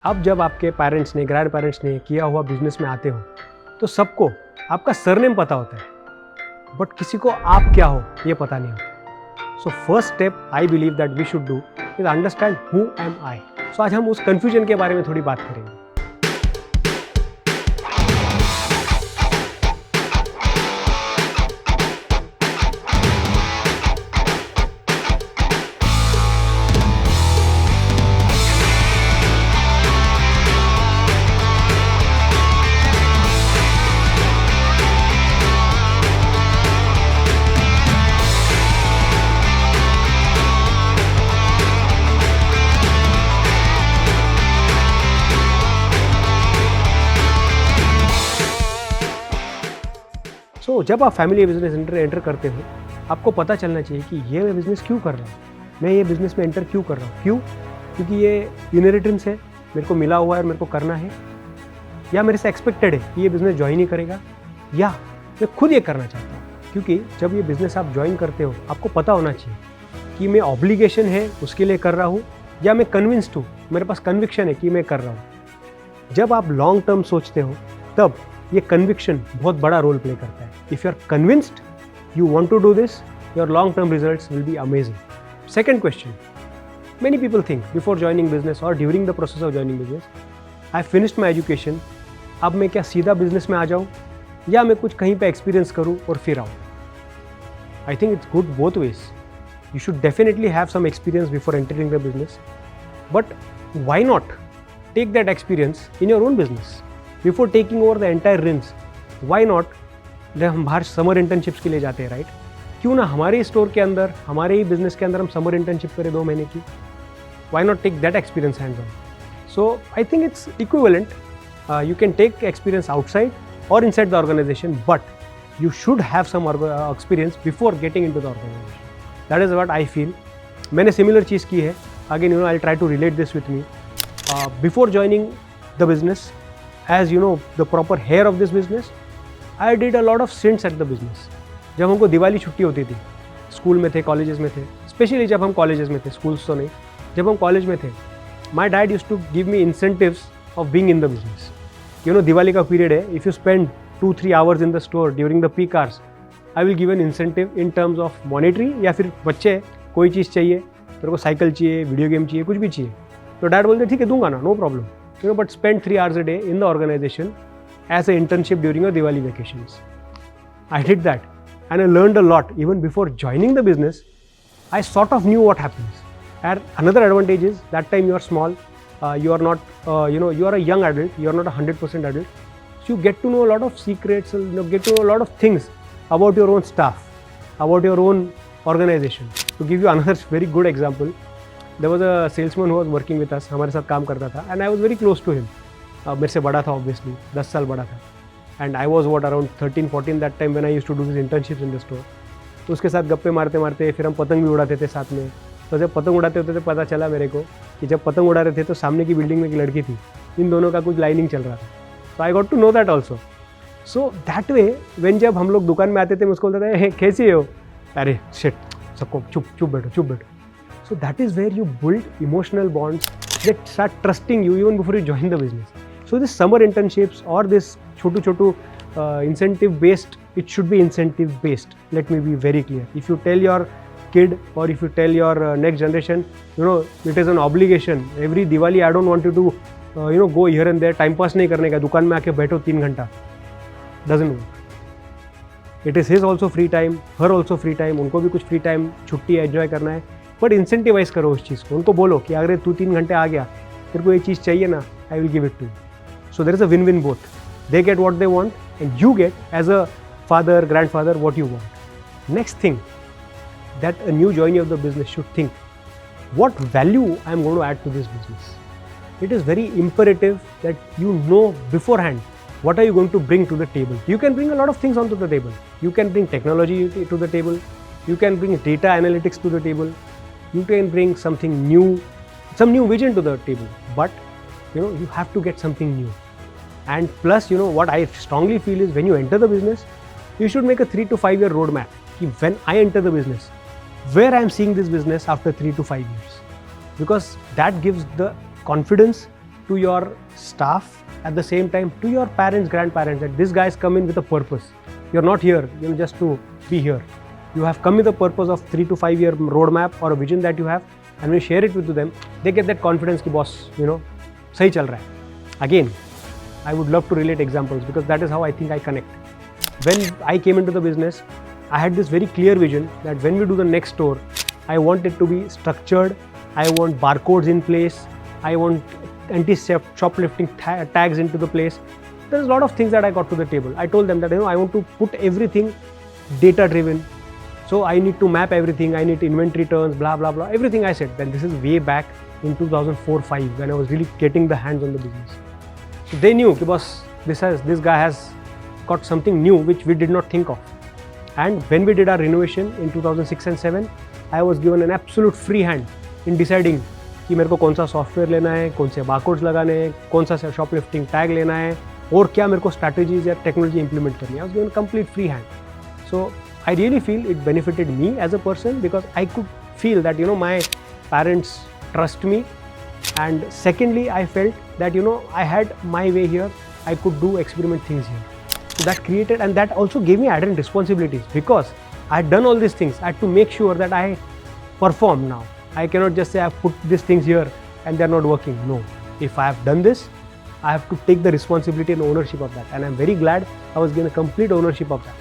अब जब आपके पेरेंट्स ने, ग्रैंड पेरेंट्स ने किया हुआ बिजनेस में आते हो तो सबको आपका सरनेम पता होता है, बट किसी को आप क्या हो ये पता नहीं होता। So first step I believe that we should do is understand who am I. So आज हम उस कन्फ्यूजन के बारे में थोड़ी बात करेंगे। तो जब आप फैमिली बिजनेस एंटर करते हो, आपको पता चलना चाहिए कि ये मैं बिज़नेस क्यों कर रहा हूँ, मैं ये बिज़नेस में एंटर क्यों कर रहा हूँ। क्यों? क्योंकि ये इनहेरिटेंस है, मेरे को मिला हुआ है और मेरे को करना है, या मेरे से एक्सपेक्टेड है कि ये बिज़नेस ज्वाइन ही करेगा, या मैं खुद ये करना चाहता हूँ। क्योंकि जब ये बिज़नेस आप ज्वाइन करते हो, आपको पता होना चाहिए कि मैं ऑब्लिगेशन है उसके लिए कर रहा हूँ, या मैं कन्विंस्ड हूँ, मेरे पास कन्विक्शन है कि मैं कर रहा हूँ। जब आप लॉन्ग टर्म सोचते हो तब ये कन्विक्शन बहुत बड़ा रोल प्ले करता है। If you are convinced you want to do this, your long term results will be amazing. Second question, many people think before joining business or during the process of joining business, I finished my education, अब मैं क्या सीधा business में आ जाऊँ या मैं कुछ कहीं पे एक्सपीरियंस करूँ और फिर आऊँ। I think it's good both ways. You should definitely have some experience before entering the business, but why not take that experience in your own business before taking over the entire reins? Why not? जब हम बाहर summer internships के लिए जाते हैं, right, क्यों ना हमारे स्टोर के अंदर, हमारे ही बिजनेस के अंदर हम समर इंटर्नशिप करें 2 महीने की। Why not take that experience hands on. So I think it's equivalent. You can take experience outside और inside the organisation, but you should have some experience before getting into the organisation. That is what I feel. मैंने similar चीज़ की है। Again I try to relate this with me. Before joining the business, as you know the proper heir of this business, I did a lot of stints at the business. जब हमको दिवाली छुट्टी होती थी, school में थे, colleges में थे, specially जब हम कॉलेजेस में थे, स्कूल्स तो नहीं, जब हम कॉलेज में थे, my dad use to give me incentives of being in the business. You know Diwali का पीरियड है, if you spend 2-3 hours in the store during the peak hours, I will give an incentive in terms of monetary, या फिर बच्चे कोई चीज़ चाहिए, तेरे को cycle चाहिए, वीडियो गेम चाहिए, कुछ भी चाहिए, तो डैड बोलते ठीक है दूंगा ना, no problem, you know, but spend 3 hours a day in the organization as an internship during your Diwali vacations. I did that and I learned a lot. Even before joining the business, I sort of knew what happens. And another advantage is that time you are small, you are not, you are a young adult, you are not a 100% adult. So you get to know a lot of secrets, get to know a lot of things about your own staff, about your own organization. To give you another very good example, there was a salesman who was working with us, हमारे साथ काम करता था, and I was very close to him. मेरे से बड़ा था obviously, 10 साल बड़ा था, and I was what around 13-14 that time when I used to do this internships in the store. तो उसके साथ गप्पे मारते मारते फिर हम पतंग भी उड़ाते थे साथ में। तो जब पतंग उड़ाते होते थे पता चला मेरे को कि जब पतंग उड़ा रहे थे तो सामने की बिल्डिंग में एक लड़की थी, इन दोनों का कुछ लाइनिंग चल रहा था। So I got to know that also. So that way when जब हम लोग दुकान में आते थे, मैं उसको बोलता था कैसी हो, अरे शिट, सबको चुप चुप बैठो। So that is where you build emotional bonds that start trusting you even before you join the business. So this summer internships or this chotu incentive based, it should be incentive based. Let me be very clear. If you tell your kid or if you tell your next generation, you know, it is an obligation. Every Diwali I don't want you to go here and there. Time pass नहीं करने का, दुकान में आके बैठो 3 घंटा. Doesn't work. It is his also free time, her also free time. उनको भी कुछ free time, छुट्टी enjoy करना है. But incentivize करो उस चीज़ को. उनको बोलो कि अगर तू 3 घंटे आ गया, तेरे को ये चीज़ चाहिए ना, I will give it to you. So there is a win-win both. They get what they want and you get as a father, grandfather what you want. Next thing that a new joinee of the business should think, what value I am going to add to this business. It is very imperative that you know beforehand what are you going to bring to the table. You can bring a lot of things onto the table. You can bring technology to the table. You can bring data analytics to the table. You can bring something new, some new vision to the table. But you have to get something new. And plus, what I strongly feel is when you enter the business, you should make a 3 to 5 year roadmap. When I enter the business, where I am seeing this business after 3 to 5 years, because that gives the confidence to your staff, at the same time to your parents, grandparents, that this guy is coming with a purpose. You're not here, just to be here. You have come with a purpose of 3 to 5 year roadmap or a vision that you have, and when you share it with them, they get that confidence ki boss, sahi chal raha hai. Again, I would love to relate examples because that is how I think I connect. When I came into the business, I had this very clear vision that when we do the next store, I want it to be structured. I want barcodes in place. I want anti-shoplifting tags into the place. There's a lot of things that I got to the table. I told them that I want to put everything data-driven. So I need to map everything. I need inventory turns, blah blah blah. Everything I said. Then this is way back in 2004-5 when I was really getting the hands on the business. So they knew because this guy has got something new which we did not think of. And when we did our renovation in 2006 and 7, I was given an absolute free hand in deciding कि मेरे को कौन सा software लेना है, कौन से barcodes लगाने हैं, कौन सा शॉपलिफ्टिंग टैग लेना है और क्या मेरे को स्ट्रैटेजीज या टेक्नोलॉजी इंप्लीमेंट करनी है. I was given complete free hand. So I really feel it benefited me as a person because I could feel that my parents trust me, and secondly I felt that I had my way here. I could do experiment things here. So that created, and that also gave me added responsibilities because I had done all these things. I had to make sure that I perform now. I cannot just say I've put these things here and they're not working. No. If I have done this, I have to take the responsibility and ownership of that. And I'm very glad I was given a complete ownership of that.